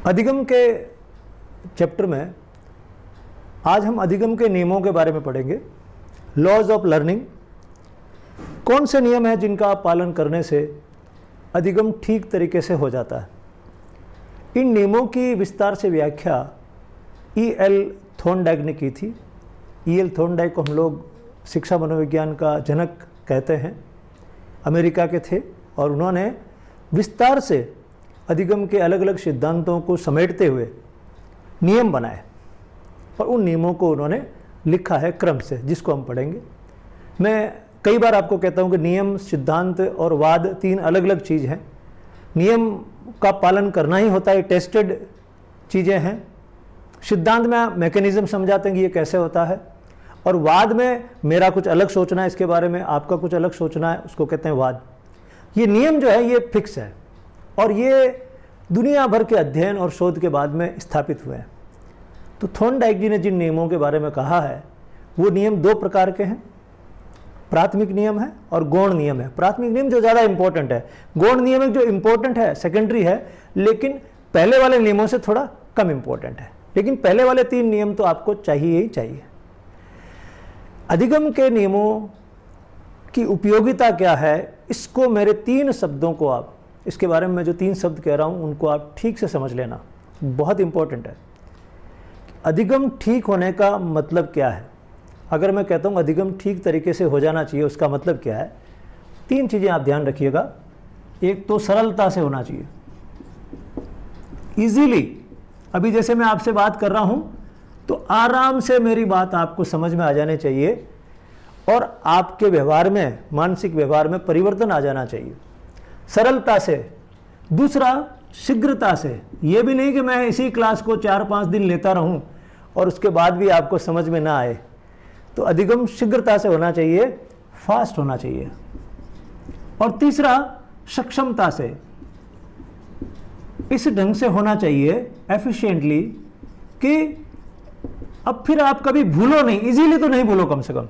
अधिगम के चैप्टर में आज हम अधिगम के नियमों के बारे में पढ़ेंगे। लॉज ऑफ लर्निंग, कौन से नियम हैं जिनका पालन करने से अधिगम ठीक तरीके से हो जाता है। इन नियमों की विस्तार से व्याख्या E.L. थॉर्नडाइक ने की थी। E.L. थॉर्नडाइक को हम लोग शिक्षा मनोविज्ञान का जनक कहते हैं, अमेरिका के थे और उन्होंने विस्तार से अधिगम के अलग अलग सिद्धांतों को समेटते हुए नियम बनाए और उन नियमों को उन्होंने लिखा है क्रम से, जिसको हम पढ़ेंगे। मैं कई बार आपको कहता हूँ कि नियम, सिद्धांत और वाद तीन अलग अलग चीज़ हैं। नियम का पालन करना ही होता है, टेस्टेड चीज़ें हैं। सिद्धांत में मैकेनिज्म समझाते हैं कि ये कैसे होता है, और वाद में मेरा कुछ अलग सोचना है इसके बारे में, आपका कुछ अलग सोचना है, उसको कहते हैं वाद। ये नियम जो है ये फिक्स है और ये दुनिया भर के अध्ययन और शोध के बाद में स्थापित हुए हैं। तो थॉर्नडाइक जी ने जिन नियमों के बारे में कहा है वो नियम दो प्रकार के हैं, प्राथमिक नियम है और गौण नियम है। प्राथमिक नियम जो ज़्यादा इंपॉर्टेंट है, गौण नियम जो इंपॉर्टेंट है, सेकेंडरी है, लेकिन पहले वाले नियमों से थोड़ा कम इंपॉर्टेंट है। लेकिन पहले वाले तीन नियम तो आपको चाहिए ही चाहिए। अधिगम के नियमों की उपयोगिता क्या है, इसको मेरे तीन शब्दों को आप, इसके बारे में मैं जो तीन शब्द कह रहा हूँ उनको आप ठीक से समझ लेना, बहुत इंपॉर्टेंट है। अधिगम ठीक होने का मतलब क्या है। अगर मैं कहता हूँ अधिगम ठीक तरीके से हो जाना चाहिए, उसका मतलब क्या है। तीन चीज़ें आप ध्यान रखिएगा। एक तो सरलता से होना चाहिए, इजीली। अभी जैसे मैं आपसे बात कर रहा हूँ तो आराम से मेरी बात आपको समझ में आ जानी चाहिए और आपके व्यवहार में, मानसिक व्यवहार में परिवर्तन आ जाना चाहिए, सरलता से। दूसरा, शीघ्रता से। ये भी नहीं कि मैं इसी क्लास को 4-5 दिन लेता रहूं और उसके बाद भी आपको समझ में ना आए। तो अधिगम शीघ्रता से होना चाहिए, फास्ट होना चाहिए। और तीसरा, सक्षमता से। इस ढंग से होना चाहिए, एफिशिएंटली, कि अब फिर आप कभी भूलो नहीं, इजीली तो नहीं भूलो, कम से कम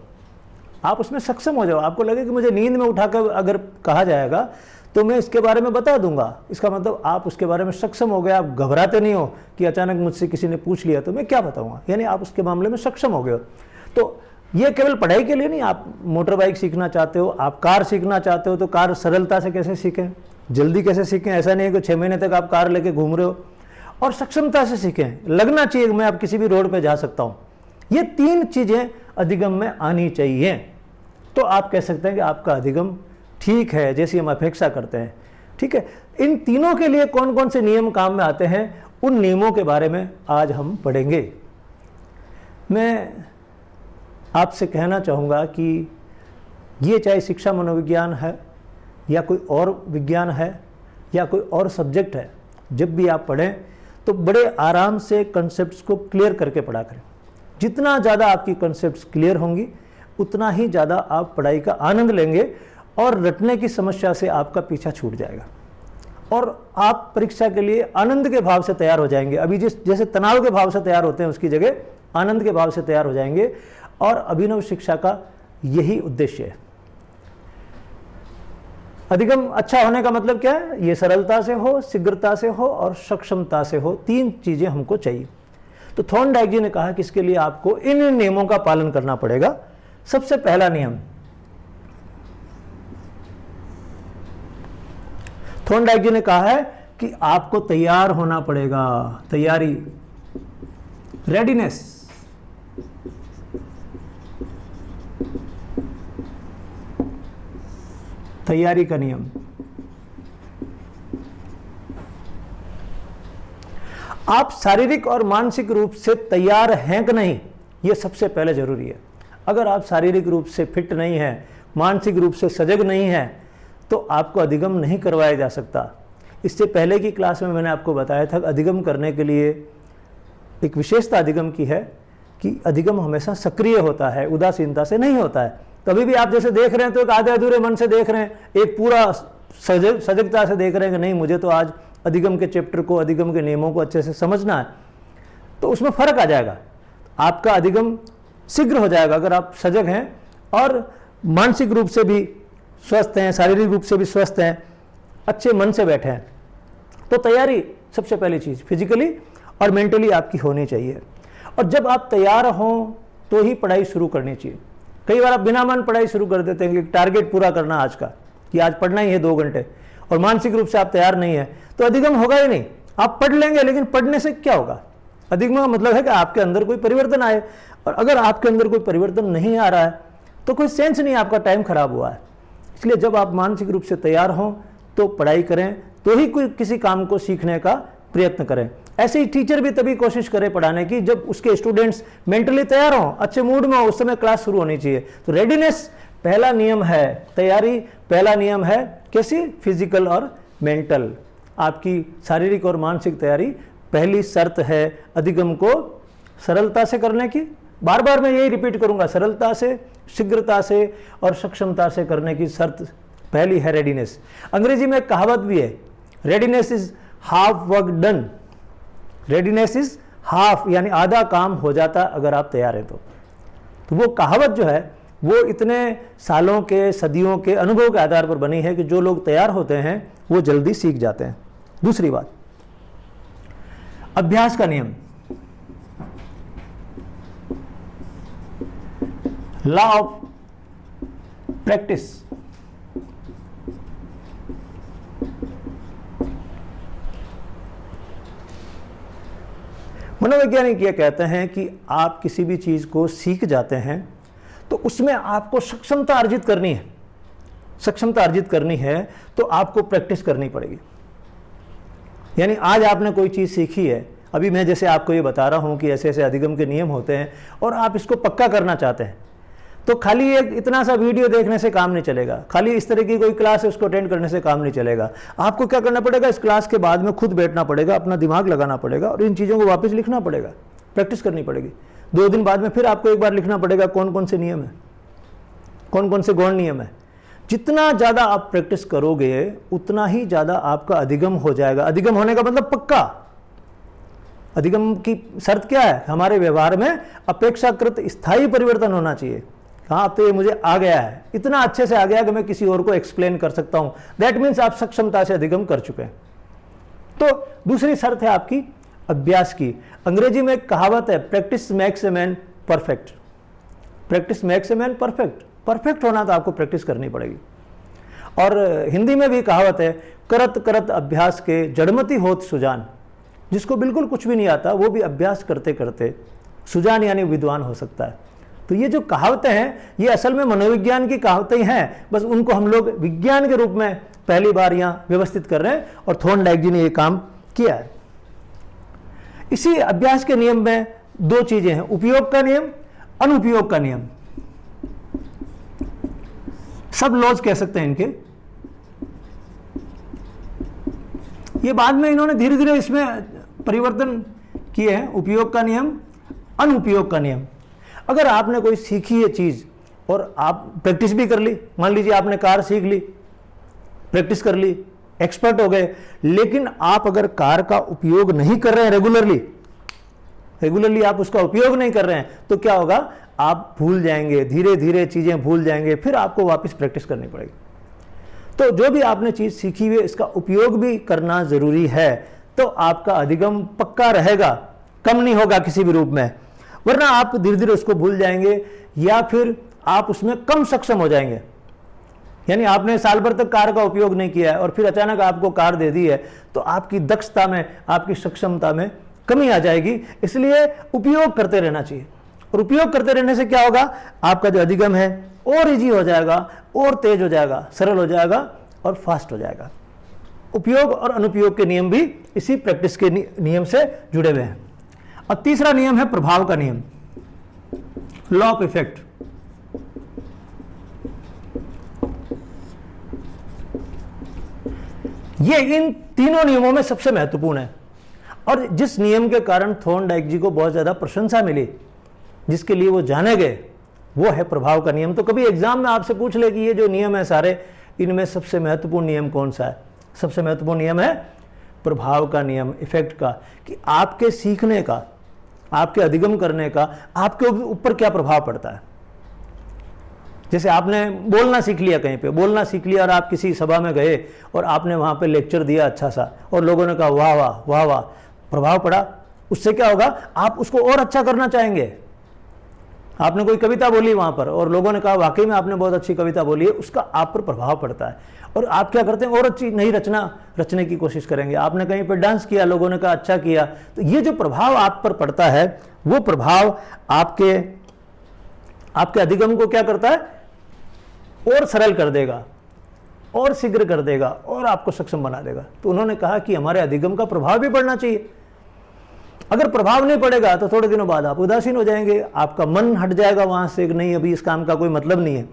आप उसमें सक्षम हो जाओ। आपको लगे कि मुझे नींद में उठाकर अगर कहा जाएगा तो मैं इसके बारे में बता दूंगा, इसका मतलब आप उसके बारे में सक्षम हो गए। आप घबराते नहीं हो कि अचानक मुझसे किसी ने पूछ लिया तो मैं क्या बताऊंगा, यानी आप उसके मामले में सक्षम हो गए हो। तो ये केवल पढ़ाई के लिए नहीं, आप मोटर बाइक सीखना चाहते हो, आप कार सीखना चाहते हो, तो कार सरलता से कैसे सीखें, जल्दी कैसे सीखें। ऐसा नहीं है कि 6 महीने तक आप कार लेके घूम रहे हो, और सक्षमता से सीखें, लगना चाहिए कि मैं अब किसी भी रोड पे जा सकता हूं। ये तीन चीजें अधिगम में आनी चाहिए, तो आप कह सकते हैं कि आपका अधिगम ठीक है, जैसी हम अपेक्षा करते हैं। ठीक है, इन तीनों के लिए कौन कौन से नियम काम में आते हैं, उन नियमों के बारे में आज हम पढ़ेंगे। मैं आपसे कहना चाहूँगा कि ये चाहे शिक्षा मनोविज्ञान है या कोई और विज्ञान है या कोई और सब्जेक्ट है, जब भी आप पढ़ें तो बड़े आराम से कंसेप्ट्स को क्लियर करके पढ़ा करें। जितना ज़्यादा आपकी कंसेप्ट्स क्लियर होंगी उतना ही ज़्यादा आप पढ़ाई का आनंद लेंगे और रटने की समस्या से आपका पीछा छूट जाएगा और आप परीक्षा के लिए आनंद के भाव से तैयार हो जाएंगे। अभी जैसे तनाव के भाव से तैयार होते हैं उसकी जगह आनंद के भाव से तैयार हो जाएंगे, और अभिनव शिक्षा का यही उद्देश्य है। अधिगम अच्छा होने का मतलब क्या है, ये सरलता से हो, शीघ्रता से हो और सक्षमता से हो। तीन चीजें हमको चाहिए। तो थॉर्नडाइक जी ने कहा कि इसके लिए आपको इन नियमों का पालन करना पड़ेगा। सबसे पहला नियम, थॉर्नडाइक जी ने कहा है कि आपको तैयार होना पड़ेगा। तैयारी, रेडीनेस। तैयारी का नियम। आप शारीरिक और मानसिक रूप से तैयार हैं कि नहीं, यह सबसे पहले जरूरी है। अगर आप शारीरिक रूप से फिट नहीं हैं, मानसिक रूप से सजग नहीं हैं, तो आपको अधिगम नहीं करवाया जा सकता। इससे पहले की क्लास में मैंने आपको बताया था अधिगम करने के लिए एक विशेषता अधिगम की है कि अधिगम हमेशा सक्रिय होता है, उदासीनता से नहीं होता है। कभी भी आप जैसे देख रहे हैं तो एक आधे अधूरे मन से देख रहे हैं, एक पूरा सजगता से देख रहे हैं कि नहीं मुझे तो आज अधिगम के चैप्टर को, अधिगम के नियमों को अच्छे से समझना है, तो उसमें फर्क आ जाएगा। आपका अधिगम शीघ्र हो जाएगा अगर आप सजग हैं और मानसिक रूप से भी स्वस्थ हैं, शारीरिक रूप से भी स्वस्थ हैं, अच्छे मन से बैठे हैं। तो तैयारी सबसे पहली चीज़ फिजिकली और मेंटली आपकी होनी चाहिए। और जब आप तैयार हों तो ही पढ़ाई शुरू करनी चाहिए। कई बार आप बिना मन पढ़ाई शुरू कर देते हैं कि टारगेट पूरा करना आज का, कि आज पढ़ना ही है 2 घंटे, और मानसिक रूप से आप तैयार नहीं है तो अधिगम होगा ही नहीं। आप पढ़ लेंगे लेकिन पढ़ने से क्या होगा? अधिगम का मतलब है कि आपके अंदर कोई परिवर्तन आए, और अगर आपके अंदर कोई परिवर्तन नहीं आ रहा है तो कोई सेंस नहीं, आपका टाइम खराब हुआ है। इसलिए जब आप मानसिक रूप से तैयार हों तो पढ़ाई करें, तो ही कोई किसी काम को सीखने का प्रयत्न करें। ऐसे ही टीचर भी तभी कोशिश करे पढ़ाने की जब उसके स्टूडेंट्स मेंटली तैयार हों, अच्छे मूड में हो, उस समय क्लास शुरू होनी चाहिए। तो रेडीनेस पहला नियम है, तैयारी पहला नियम है। कैसी? फिजिकल और मेंटल, आपकी शारीरिक और मानसिक तैयारी पहली शर्त है अधिगम को सरलता से करने की। बार बार मैं यही रिपीट करूंगा, सरलता से, शीघ्रता से और सक्षमता से करने की शर्त पहली है रेडीनेस। अंग्रेजी में एक कहावत भी है, readiness is half work done. Readiness is half, यानी आधा काम हो जाता अगर आप तैयार हैं तो वो कहावत जो है वो इतने सालों के, सदियों के अनुभव के आधार पर बनी है कि जो लोग तैयार होते हैं वो जल्दी सीख जाते हैं। दूसरी बात, अभ्यास का नियम, लॉ ऑफ प्रैक्टिस। मनोवैज्ञानिक ये कहते हैं कि आप किसी भी चीज को सीख जाते हैं तो उसमें आपको सक्षमता अर्जित करनी है। सक्षमता अर्जित करनी है तो आपको प्रैक्टिस करनी पड़ेगी। यानी आज आपने कोई चीज सीखी है, अभी मैं जैसे आपको ये बता रहा हूं कि ऐसे ऐसे अधिगम के नियम होते हैं और आप इसको पक्का करना चाहते हैं, तो खाली एक इतना सा वीडियो देखने से काम नहीं चलेगा, खाली इस तरह की कोई क्लास है उसको अटेंड करने से काम नहीं चलेगा। आपको क्या करना पड़ेगा? इस क्लास के बाद में खुद बैठना पड़ेगा, अपना दिमाग लगाना पड़ेगा और इन चीज़ों को वापस लिखना पड़ेगा, प्रैक्टिस करनी पड़ेगी। 2 दिन बाद में फिर आपको एक बार लिखना पड़ेगा कौन कौन से नियम है, कौन कौन से गौण नियम है। जितना ज़्यादा आप प्रैक्टिस करोगे उतना ही ज़्यादा आपका अधिगम हो जाएगा। अधिगम होने का मतलब पक्का। अधिगम की शर्त क्या है? हमारे व्यवहार में अपेक्षाकृत स्थायी परिवर्तन होना चाहिए। हाँ, तो ये मुझे आ गया है, इतना अच्छे से आ गया कि मैं किसी और को एक्सप्लेन कर सकता हूं। दैट मीन्स आप सक्षमता से अधिगम कर चुके हैं। तो दूसरी शर्त है आपकी अभ्यास की। अंग्रेजी में एक कहावत है, practice makes a man perfect. Practice makes a man perfect. Perfect होना तो आपको प्रैक्टिस करनी पड़ेगी। और हिंदी में भी कहावत है, करत करत अभ्यास के जड़मति होत सुजान। जिसको बिल्कुल कुछ भी नहीं आता वो भी अभ्यास करते करते सुजान यानी विद्वान हो सकता है। तो ये जो कहावतें हैं ये असल में मनोविज्ञान की कहावतें हैं, बस उनको हम लोग विज्ञान के रूप में पहली बार यहाँ व्यवस्थित कर रहे हैं और थॉर्नडाइक जी ने ये काम किया है। इसी अभ्यास के नियम में 2 चीजें हैं, उपयोग का नियम, अनुपयोग का नियम। सब लॉज कह सकते हैं इनके। ये बाद में इन्होंने धीरे धीरे इसमें परिवर्तन किए हैं, उपयोग का नियम, अनुपयोग का नियम। अगर आपने कोई सीखी है चीज और आप प्रैक्टिस भी कर ली, मान लीजिए आपने कार सीख ली, प्रैक्टिस कर ली, एक्सपर्ट हो गए, लेकिन आप अगर कार का उपयोग नहीं कर रहे हैं रेगुलरली आप उसका उपयोग नहीं कर रहे हैं तो क्या होगा? आप भूल जाएंगे, धीरे धीरे चीजें भूल जाएंगे, फिर आपको वापस प्रैक्टिस करनी पड़ेगी। तो जो भी आपने चीज सीखी हुई इसका उपयोग भी करना जरूरी है, तो आपका अधिगम पक्का रहेगा, कम नहीं होगा किसी भी रूप में। वरना आप धीरे धीरे उसको भूल जाएंगे या फिर आप उसमें कम सक्षम हो जाएंगे। यानी आपने साल भर तक कार का उपयोग नहीं किया है और फिर अचानक आपको कार दे दी है तो आपकी दक्षता में, आपकी सक्षमता में कमी आ जाएगी। इसलिए उपयोग करते रहना चाहिए, और उपयोग करते रहने से क्या होगा? आपका जो अधिगम है और इजी हो जाएगा, और तेज हो जाएगा, सरल हो जाएगा और फास्ट हो जाएगा। उपयोग और अनुपयोग के नियम भी इसी प्रैक्टिस के नियम से जुड़े हुए हैं। और तीसरा नियम है प्रभाव का नियम, लॉ ऑफ इफेक्ट। ये इन तीनों नियमों में सबसे महत्वपूर्ण है और जिस नियम के कारण थॉर्नडाइक जी को बहुत ज्यादा प्रशंसा मिली, जिसके लिए वो जाने गए, वो है प्रभाव का नियम। तो कभी एग्जाम में आपसे पूछ ले कि ये जो नियम है सारे, इनमें सबसे महत्वपूर्ण नियम कौन सा है? सबसे महत्वपूर्ण नियम है प्रभाव का नियम, इफेक्ट का, कि आपके सीखने का, आपके अधिगम करने का आपके ऊपर क्या प्रभाव पड़ता है। जैसे आपने बोलना सीख लिया, कहीं पे बोलना सीख लिया और आप किसी सभा में गए और आपने वहाँ पे लेक्चर दिया अच्छा सा और लोगों ने कहा वाह वाह वाह वाह, प्रभाव पड़ा, उससे क्या होगा, आप उसको और अच्छा करना चाहेंगे। आपने कोई कविता बोली वहाँ पर और लोगों ने कहा वाकई में आपने बहुत अच्छी कविता बोली है, उसका आप पर प्रभाव पड़ता है और आप क्या करते हैं, और अच्छी नई रचने की कोशिश करेंगे। आपने कहीं पर डांस किया, लोगों ने कहा अच्छा किया, तो ये जो प्रभाव आप पर पड़ता है वो प्रभाव आपके अधिगम को क्या करता है, और सरल कर देगा, और शीघ्र कर देगा, और आपको सक्षम बना देगा। तो उन्होंने कहा कि हमारे अधिगम का प्रभाव भी पड़ना चाहिए। अगर प्रभाव नहीं पड़ेगा तो थोड़े दिनों बाद आप उदासीन हो जाएंगे, आपका मन हट जाएगा वहां से, नहीं अभी इस काम का कोई मतलब नहीं है।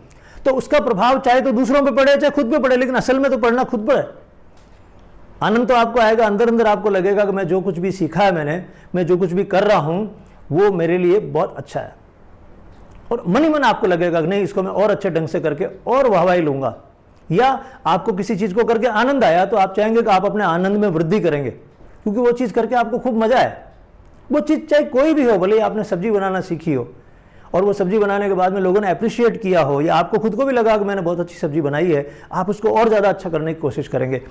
तो उसका प्रभाव चाहे तो दूसरों पे पड़े चाहे खुद पे पड़े, लेकिन असल में तो पढ़ना खुद पर है। आनंद तो आपको आएगा, अंदर अंदर आपको लगेगा कि मैं जो कुछ भी सीखा है मैं जो कुछ भी कर रहा हूं वो मेरे लिए बहुत अच्छा है, और मन ही मन आपको लगेगा कि नहीं इसको मैं और अच्छे ढंग से करके और वाहवाही लूंगा। या आपको किसी चीज को करके आनंद आया तो आप चाहेंगे कि आप अपने आनंद में वृद्धि करेंगे, क्योंकि वो चीज करके आपको खूब मजा है। वो चीज चाहे कोई भी हो, भले आपने सब्जी बनाना सीखी हो और वो सब्जी बनाने के बाद में लोगों ने अप्रिशिएट किया हो, या आपको खुद को भी लगा कि मैंने बहुत अच्छी सब्जी बनाई है, आप उसको और ज्यादा अच्छा करने की कोशिश करेंगे।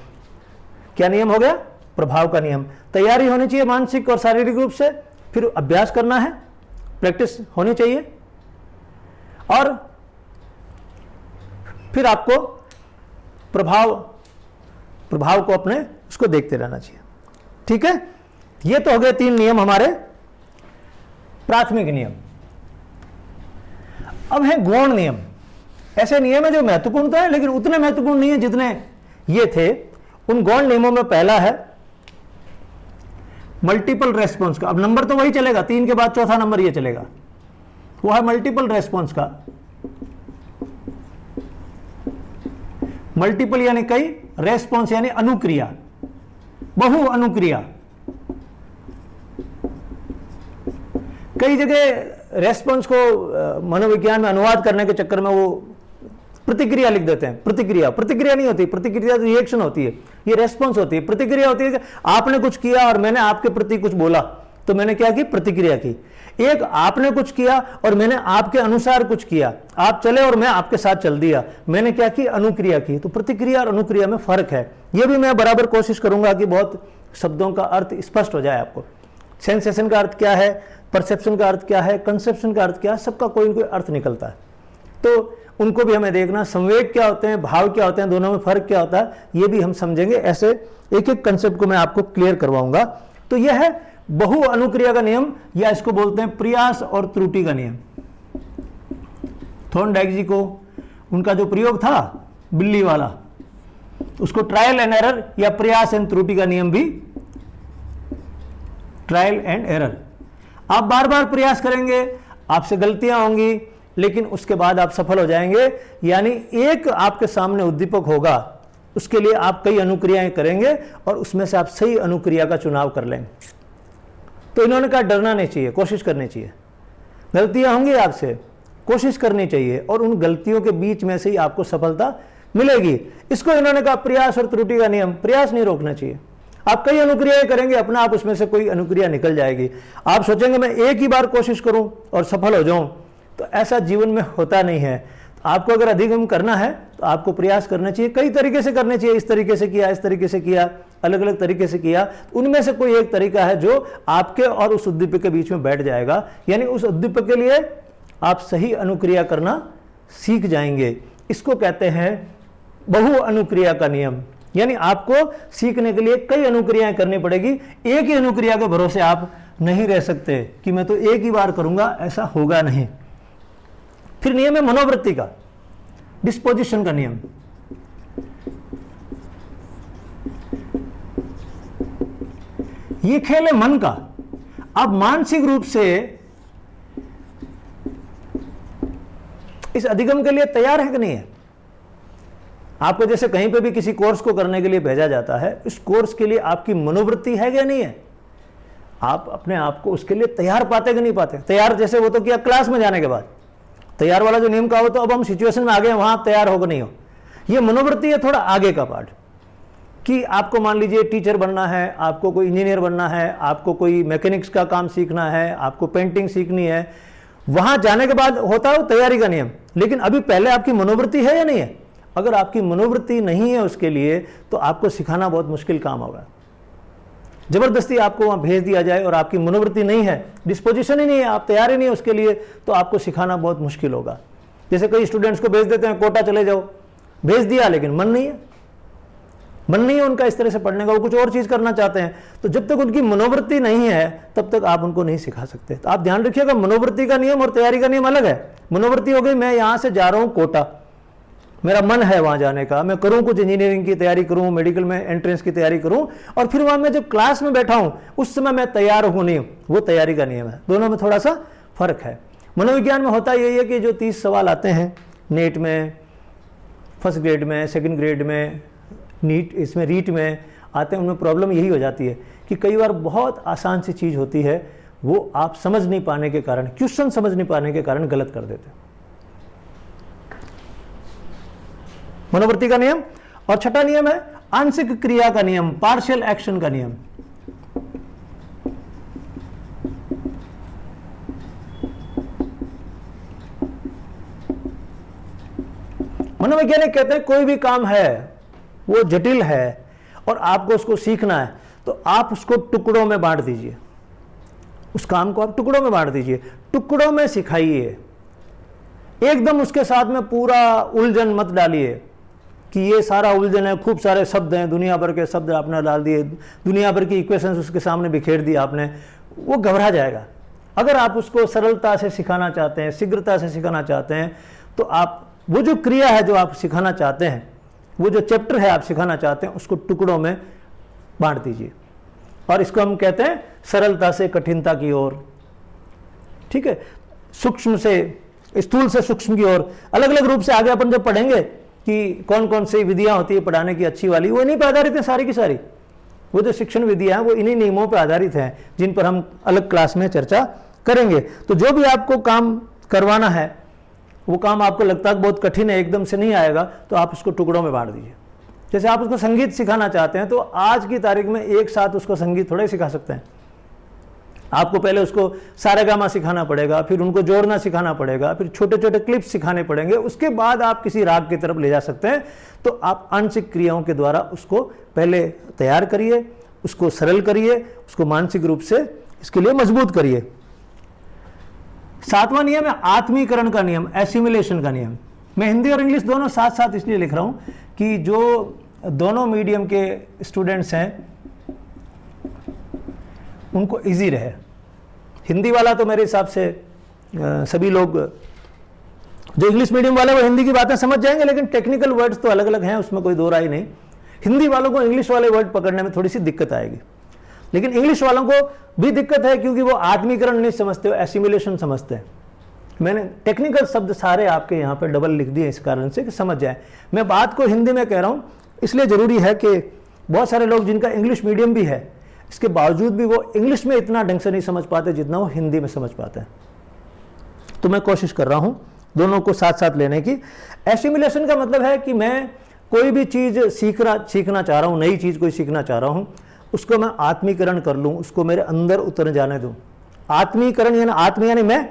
क्या नियम हो गया, प्रभाव का नियम। तैयारी होनी चाहिए मानसिक और शारीरिक रूप से, फिर अभ्यास करना है, प्रैक्टिस होनी चाहिए, और फिर आपको प्रभाव को अपने उसको देखते रहना चाहिए। ठीक है, ये तो हो गए 3 नियम हमारे प्राथमिक नियम। अब है गौण नियम। ऐसे नियम है जो महत्वपूर्ण तो है लेकिन उतने महत्वपूर्ण नहीं है जितने ये थे। उन गौण नियमों में पहला है मल्टीपल रेस्पॉन्स का। अब नंबर तो वही चलेगा, 3 के बाद चौथा नंबर ये चलेगा, वो है मल्टीपल रेस्पॉन्स का। मल्टीपल यानी कई, रेस्पॉन्स यानी अनुक्रिया, बहु अनुक्रिया। कई जगह रेस्पॉन्स को मनोविज्ञान में अनुवाद करने के चक्कर में वो प्रतिक्रिया लिख देते हैं। प्रतिक्रिया नहीं होती, प्रतिक्रिया रिएक्शन होती है, ये रेस्पॉन्स होती है। प्रतिक्रिया होती है कि आपने कुछ किया और मैंने आपके प्रति कुछ बोला, तो मैंने क्या की, प्रतिक्रिया की। एक आपने कुछ किया और मैंने आपके अनुसार कुछ किया, आप चले और मैं आपके साथ चल दिया, मैंने क्या की, अनुक्रिया की। तो प्रतिक्रिया और अनुक्रिया में फर्क है। यह भी मैं बराबर कोशिश करूंगा कि बहुत शब्दों का अर्थ स्पष्ट हो जाए आपको। सेंसेशन का अर्थ क्या है, परसेप्शन का अर्थ क्या है, कंसेप्शन का अर्थ क्या है, सबका कोई ना कोई अर्थ निकलता है, तो उनको भी हमें देखना। संवेग क्या होते हैं, भाव क्या होते हैं, दोनों में फर्क क्या होता है, ये भी हम समझेंगे। ऐसे एक एक कंसेप्ट को मैं आपको क्लियर करवाऊंगा। तो यह है बहु अनुक्रिया का नियम, या इसको बोलते हैं प्रयास और त्रुटि का नियम। थॉर्नडाइक जी को उनका जो प्रयोग था बिल्ली वाला, उसको ट्रायल एंड एरर या प्रयास एंड त्रुटि का नियम भी, ट्रायल एंड एरर। आप बार बार प्रयास करेंगे, आपसे गलतियां होंगी, लेकिन उसके बाद आप सफल हो जाएंगे। यानी एक आपके सामने उद्दीपक होगा, उसके लिए आप कई अनुक्रियाएं करेंगे और उसमें से आप सही अनुक्रिया का चुनाव कर लेंगे। तो इन्होंने कहा डरना नहीं चाहिए, कोशिश करनी चाहिए। गलतियां होंगी आपसे, कोशिश करनी चाहिए, और उन गलतियों के बीच में से ही आपको सफलता मिलेगी। इसको इन्होंने कहा प्रयास और त्रुटि का नियम। प्रयास नहीं रोकना चाहिए, आप कई अनुक्रियाएं करेंगे, अपना आप उसमें से कोई अनुक्रिया निकल जाएगी। आप सोचेंगे मैं एक ही बार कोशिश करूं और सफल हो जाऊं, तो ऐसा जीवन में होता नहीं है। तो आपको अगर अधिगम करना है तो आपको प्रयास करना चाहिए, कई तरीके से करने चाहिए। इस तरीके से किया, इस तरीके से किया, अलग अलग तरीके से किया, उनमें से कोई एक तरीका है जो आपके और उस उद्दीपक के बीच में बैठ जाएगा। यानी उस उद्दीपक के लिए आप सही अनुक्रिया करना सीख जाएंगे। इसको कहते हैं बहु अनुक्रिया का नियम। यानी आपको सीखने के लिए कई अनुक्रियाएं करनी पड़ेगी, एक ही अनुक्रिया के भरोसे आप नहीं रह सकते कि मैं तो एक ही बार करूंगा, ऐसा होगा नहीं। फिर नियम है मनोवृत्ति का, डिस्पोजिशन का नियम। ये खेल है मन का। आप मानसिक रूप से इस अधिगम के लिए तैयार है कि नहीं है। आपको जैसे कहीं पे भी किसी कोर्स को करने के लिए भेजा जाता है, इस कोर्स के लिए आपकी मनोवृत्ति है कि नहीं है, आप अपने आप को उसके लिए तैयार पाते कि नहीं पाते। तैयार जैसे वो तो किया क्लास में जाने के बाद, तैयार वाला जो नियम का हो, तो अब हम सिचुएशन में आ गए, वहां आप तैयार हो कि नहीं हो। ये मनोवृत्ति है थोड़ा आगे का पार्ट, कि आपको मान लीजिए टीचर बनना है, आपको कोई इंजीनियर बनना है, आपको कोई मैकेनिक्स का काम सीखना है, आपको पेंटिंग सीखनी है, वहां जाने के बाद होता है वो तैयारी का नियम, लेकिन अभी पहले आपकी मनोवृत्ति है या नहीं है? अगर आपकी मनोवृत्ति नहीं है उसके लिए तो आपको सिखाना बहुत मुश्किल काम होगा। जबरदस्ती आपको वहां भेज दिया जाए और आपकी मनोवृत्ति नहीं है, डिस्पोजिशन ही नहीं है, आप तैयार ही नहीं है उसके लिए, तो आपको सिखाना बहुत मुश्किल होगा। जैसे कई स्टूडेंट्स को भेज देते हैं कोटा चले जाओ, भेज दिया लेकिन मन नहीं है, मन नहीं है उनका इस तरह से पढ़ने का, वो कुछ और चीज करना चाहते हैं। तो जब तक उनकी मनोवृत्ति नहीं है तब तक आप उनको नहीं सिखा सकते। तो आप ध्यान रखिएगा, मनोवृत्ति का नियम और तैयारी का नियम अलग है। मनोवृत्ति हो गई मैं यहां से जा रहा हूं कोटा, मेरा मन है वहां जाने का, मैं करूं कुछ इंजीनियरिंग की तैयारी करूं, मेडिकल में एंट्रेंस की तैयारी करूं, और फिर वहां मैं जब क्लास में बैठा हूं उस समय मैं तैयार हूं नहीं, वो तैयारी का नियम है। दोनों में थोड़ा सा फर्क है। मनोविज्ञान में होता यही है कि जो 30 सवाल आते हैं नेट में, फर्स्ट ग्रेड में, सेकंड ग्रेड में, नीट इसमें रीट में आते हैं, उनमें प्रॉब्लम यही हो जाती है कि कई बार बहुत आसान सी चीज़ होती है, वो आप समझ नहीं पाने के कारण, क्वेश्चन समझ नहीं पाने के कारण गलत कर देते हैं। मनोवृत्ति का नियम। और छठा नियम है आंशिक क्रिया का नियम, पार्शियल एक्शन का नियम। मनोवैज्ञानिक कहते हैं कोई भी काम है वो जटिल है और आपको उसको सीखना है तो आप उसको टुकड़ों में बांट दीजिए, उस काम को आप टुकड़ों में बांट दीजिए, टुकड़ों में सिखाइए। एकदम उसके साथ में पूरा उलझन मत डालिए कि ये सारा उलझन है, खूब सारे शब्द हैं, दुनिया भर के शब्द आपने डाल दिए, दुनिया भर की इक्वेशंस उसके सामने बिखेर दी आपने, वो घबरा जाएगा। अगर आप उसको सरलता से सिखाना चाहते हैं, शीघ्रता से सिखाना चाहते हैं, तो आप वो जो क्रिया है जो आप सिखाना चाहते हैं, वो जो चैप्टर है आप सिखाना चाहते हैं, उसको टुकड़ों में बांट दीजिए। और इसको हम कहते हैं सरलता से कठिनता की ओर, ठीक है, सूक्ष्म से स्थूल से सूक्ष्म की ओर। अलग अलग रूप से आगे अपन जब पढ़ेंगे कि कौन कौन सी विधियां होती है पढ़ाने की अच्छी वाली, वो इन्हीं पर आधारित है सारी की सारी। वो जो शिक्षण विधियां हैं वो इन्हीं नियमों पर आधारित हैं, जिन पर हम अलग क्लास में चर्चा करेंगे। तो जो भी आपको काम करवाना है, वो काम आपको लगता है बहुत कठिन है, एकदम से नहीं आएगा, तो आप उसको टुकड़ों में बांट दीजिए। जैसे आप उसको संगीत सिखाना चाहते हैं तो आज की तारीख में एक साथ उसको संगीत थोड़े सिखा सकते हैं। आपको पहले उसको सारेगामा सिखाना पड़ेगा, फिर उनको जोड़ना सिखाना पड़ेगा, फिर छोटे छोटे क्लिप्स सिखाने पड़ेंगे, उसके बाद आप किसी राग की तरफ ले जा सकते हैं। तो आप आंशिक क्रियाओं के द्वारा उसको पहले तैयार करिए, उसको सरल करिए, उसको मानसिक रूप से इसके लिए मजबूत करिए। सातवां नियम है आत्मीकरण का नियम, एसिमिलेशन का नियम। मैं हिंदी और इंग्लिश दोनों साथ साथ इसलिए लिख रहा हूं कि जो दोनों मीडियम के स्टूडेंट्स हैं उनको इजी रहे। हिंदी वाला तो मेरे हिसाब से सभी लोग, जो इंग्लिश मीडियम वाले वो हिंदी की बातें समझ जाएंगे, लेकिन टेक्निकल वर्ड्स तो अलग अलग हैं, उसमें कोई दो राय नहीं। हिंदी वालों को इंग्लिश वाले वर्ड पकड़ने में थोड़ी सी दिक्कत आएगी, लेकिन इंग्लिश वालों को भी दिक्कत है क्योंकि वो आत्मीकरण नहीं समझते, वो एसिमिलेशन समझते हैं। मैंने टेक्निकल शब्द सारे आपके यहाँ पे डबल लिख दिए इस कारण से कि समझ जाए। मैं बात को हिंदी में कह रहा हूँ, इसलिए ज़रूरी है कि बहुत सारे लोग जिनका इंग्लिश मीडियम भी है, इसके बावजूद भी वो इंग्लिश में इतना ढंग से नहीं समझ पाते जितना वो हिंदी में समझ पाते हैं। तो मैं कोशिश कर रहा हूँ दोनों को साथ साथ लेने की। एसिमिलेशन का मतलब है कि मैं कोई भी चीज़ सीखना चाह रहा हूँ, नई चीज़ कोई सीखना चाह रहा हूँ, उसको मैं आत्मीकरण कर लूँ, उसको मेरे अंदर उतर जाने दूँ। आत्मीकरण यानी आत्म यानी मैं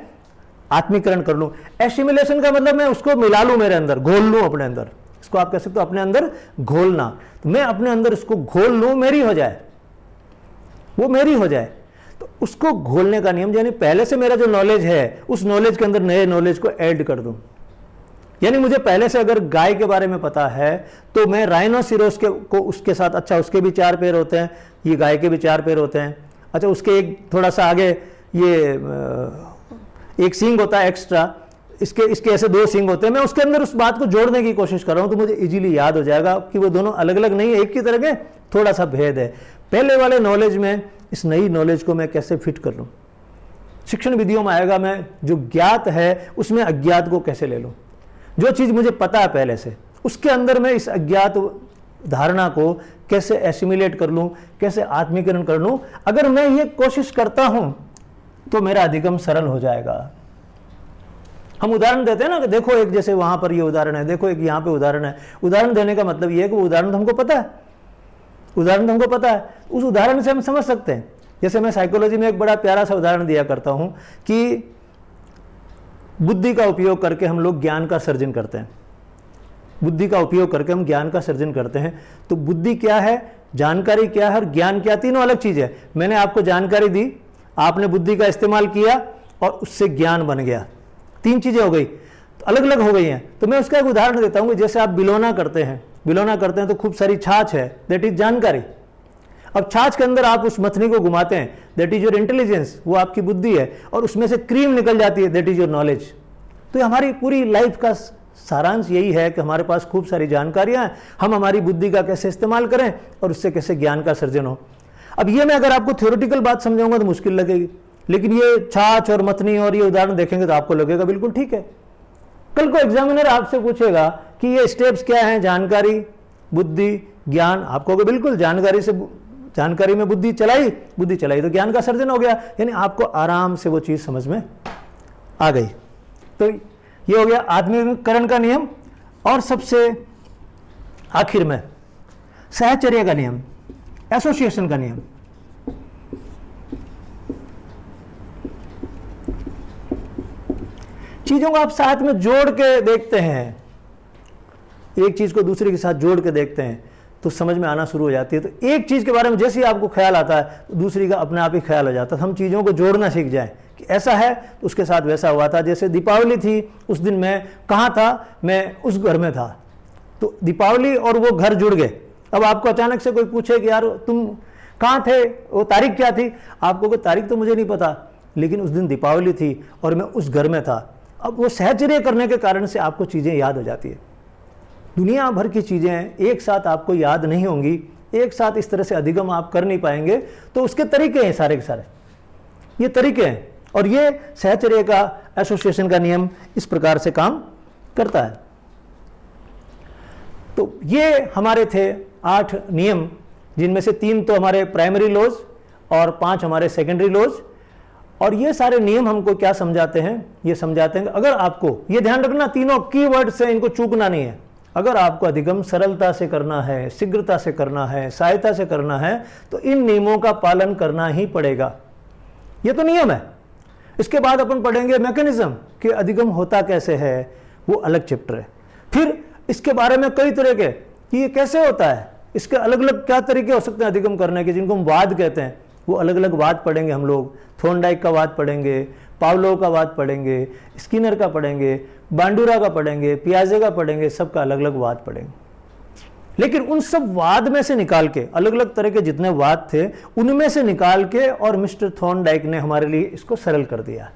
आत्मीकरण कर लूँ। एसिमिलेशन का मतलब मैं उसको मिला लूँ मेरे अंदर, घोल लूँ अपने अंदर। इसको आप कह सकते हो अपने अंदर घोलना। तो मैं अपने अंदर इसको घोल लूँ, मेरी हो जाए, वो मेरी हो जाए। तो उसको घोलने का नियम यानी पहले से मेरा जो नॉलेज है उस नॉलेज के अंदर नए नॉलेज को ऐड कर दूं। यानी मुझे पहले से अगर गाय के बारे में पता है तो मैं राइनोसिरोस को उसके साथ, अच्छा उसके भी 4 पैर होते हैं, ये गाय के भी 4 पैर होते हैं, अच्छा उसके एक थोड़ा सा आगे ये एक सींग होता है एक्स्ट्रा, इसके ऐसे 2 सींग होते हैं। मैं उसके अंदर उस बात को जोड़ने की कोशिश कर रहा हूं तो मुझे इजीली याद हो जाएगा कि वो दोनों अलग अलग नहीं है, एक की तरह के, थोड़ा सा भेद है। पहले वाले नॉलेज में इस नई नॉलेज को मैं कैसे फिट कर लूं। शिक्षण विधियों में आएगा मैं जो ज्ञात है उसमें अज्ञात को कैसे ले लूं। जो चीज मुझे पता है पहले से उसके अंदर मैं इस अज्ञात धारणा को कैसे एसिमिलेट कर लूं, कैसे आत्मीकरण कर लूं। अगर मैं ये कोशिश करता हूं तो मेरा अधिगम सरल हो जाएगा। हम उदाहरण देते हैं ना कि देखो एक, जैसे वहां पर ये उदाहरण है, देखो एक यहाँ पे उदाहरण है। उदाहरण देने का मतलब ये है कि वो उदाहरण तो हमको पता है, उदाहरण तो हमको पता है, उस उदाहरण से हम समझ सकते हैं। जैसे मैं साइकोलॉजी में एक बड़ा प्यारा सा उदाहरण दिया करता हूं कि बुद्धि का उपयोग करके हम लोग ज्ञान का सर्जन करते हैं। बुद्धि का उपयोग करके हम ज्ञान का सर्जन करते हैं। तो बुद्धि क्या है, जानकारी क्या है और ज्ञान क्या, तीनों अलग चीज है। मैंने आपको जानकारी दी, आपने बुद्धि का इस्तेमाल किया और उससे ज्ञान बन गया, तीन चीजें हो गई, तो अलग अलग हो गई हैं। तो मैं उसका एक उदाहरण देता हूं, जैसे आप बिलोना करते हैं तो खूब सारी छाछ है, दैट इज जानकारी। अब छाछ के अंदर आप उस मथनी को घुमाते हैं, दैट इज योर इंटेलिजेंस, वो आपकी बुद्धि है, और उसमें से क्रीम निकल जाती है, दैट इज योर नॉलेज। तो हमारी पूरी लाइफ का सारांश यही है कि हमारे पास खूब सारी जानकारियां हैं, हम हमारी बुद्धि का कैसे इस्तेमाल करें और उससे कैसे ज्ञान का सर्जन हो। अब ये मैं अगर आपको थ्योरेटिकल बात समझाऊंगा तो मुश्किल लगेगी, लेकिन ये छाछ और मथनी और ये उदाहरण देखेंगे तो आपको लगेगा बिल्कुल ठीक है। कल को एग्जामिनर आपसे पूछेगा कि ये स्टेप्स क्या हैं, जानकारी, बुद्धि, ज्ञान, आपको बिल्कुल जानकारी में बुद्धि चलाई तो ज्ञान का सर्जन हो गया, यानी आपको आराम से वो चीज समझ में आ गई। तो ये हो गया आत्मीकरण का नियम। और सबसे आखिर में सहचर्य का नियम, एसोसिएशन का नियम। चीजों को आप साथ में जोड़ के देखते हैं, एक चीज को दूसरे के साथ जोड़ के देखते हैं तो समझ में आना शुरू हो जाती है। तो एक चीज के बारे में जैसे ही आपको ख्याल आता है तो दूसरी का अपने आप ही ख्याल हो जाता है। हम चीजों को जोड़ना सीख जाएं कि ऐसा है तो उसके साथ वैसा हुआ था। जैसे दीपावली थी, उस दिन मैं कहाँ था, मैं उस घर में था, तो दीपावली और वो घर जुड़ गए। अब आपको अचानक से कोई पूछे कि यार तुम कहाँ थे, वो तारीख क्या थी, आपको कोई तारीख तो मुझे नहीं पता, लेकिन उस दिन दीपावली थी और मैं उस घर में था। अब वो सहचर्य करने के कारण से आपको चीजें याद हो जाती है। दुनिया भर की चीजें एक साथ आपको याद नहीं होंगी, एक साथ इस तरह से अधिगम आप कर नहीं पाएंगे। तो उसके तरीके हैं सारे के सारे, ये तरीके हैं। और ये सहचर्य का, एसोसिएशन का नियम इस प्रकार से काम करता है। तो ये हमारे थे 8 नियम, जिनमें से 3 तो हमारे प्राइमरी लॉज और 5 हमारे सेकेंडरी लॉज। और ये सारे नियम हमको क्या समझाते हैं, ये समझाते हैं अगर आपको, ये ध्यान रखना तीनों कीवर्ड से इनको चूकना नहीं है, अगर आपको अधिगम सरलता से करना है, शीघ्रता से करना है, सहायता से करना है, तो इन नियमों का पालन करना ही पड़ेगा। ये तो नियम है। इसके बाद अपन पढ़ेंगे मैकेनिज्म कि अधिगम होता कैसे है, वो अलग चैप्टर है। फिर इसके बारे में कई तरह के कि ये कैसे होता है, इसके अलग अलग क्या तरीके हो सकते हैं अधिगम करने के, जिनको हम वाद कहते हैं, वो अलग अलग वाद पढ़ेंगे हम लोग। थॉर्नडाइक का वाद पढ़ेंगे, पावलोव का वाद पढ़ेंगे, स्किनर का पढ़ेंगे, बांडुरा का पढ़ेंगे, पियाजे का पढ़ेंगे, सबका अलग अलग वाद पढ़ेंगे। लेकिन उन सब वाद में से निकाल के, अलग अलग तरह के जितने वाद थे उनमें से निकाल के, और मिस्टर थॉर्नडाइक ने हमारे लिए इसको सरल कर दिया।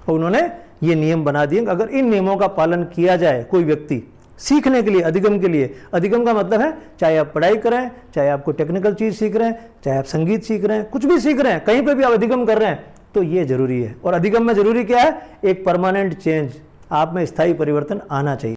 और उन्होंने ये नियम बना दिए, अगर इन नियमों का पालन किया जाए, कोई व्यक्ति सीखने के लिए, अधिगम के लिए, अधिगम का मतलब है चाहे आप पढ़ाई करें, चाहे आपको टेक्निकल चीज सीख रहे हैं, चाहे आप संगीत सीख रहे हैं, कुछ भी सीख रहे हैं, कहीं पे भी आप अधिगम कर रहे हैं, तो ये जरूरी है। और अधिगम में जरूरी क्या है, एक परमानेंट चेंज, आप में स्थायी परिवर्तन आना चाहिए।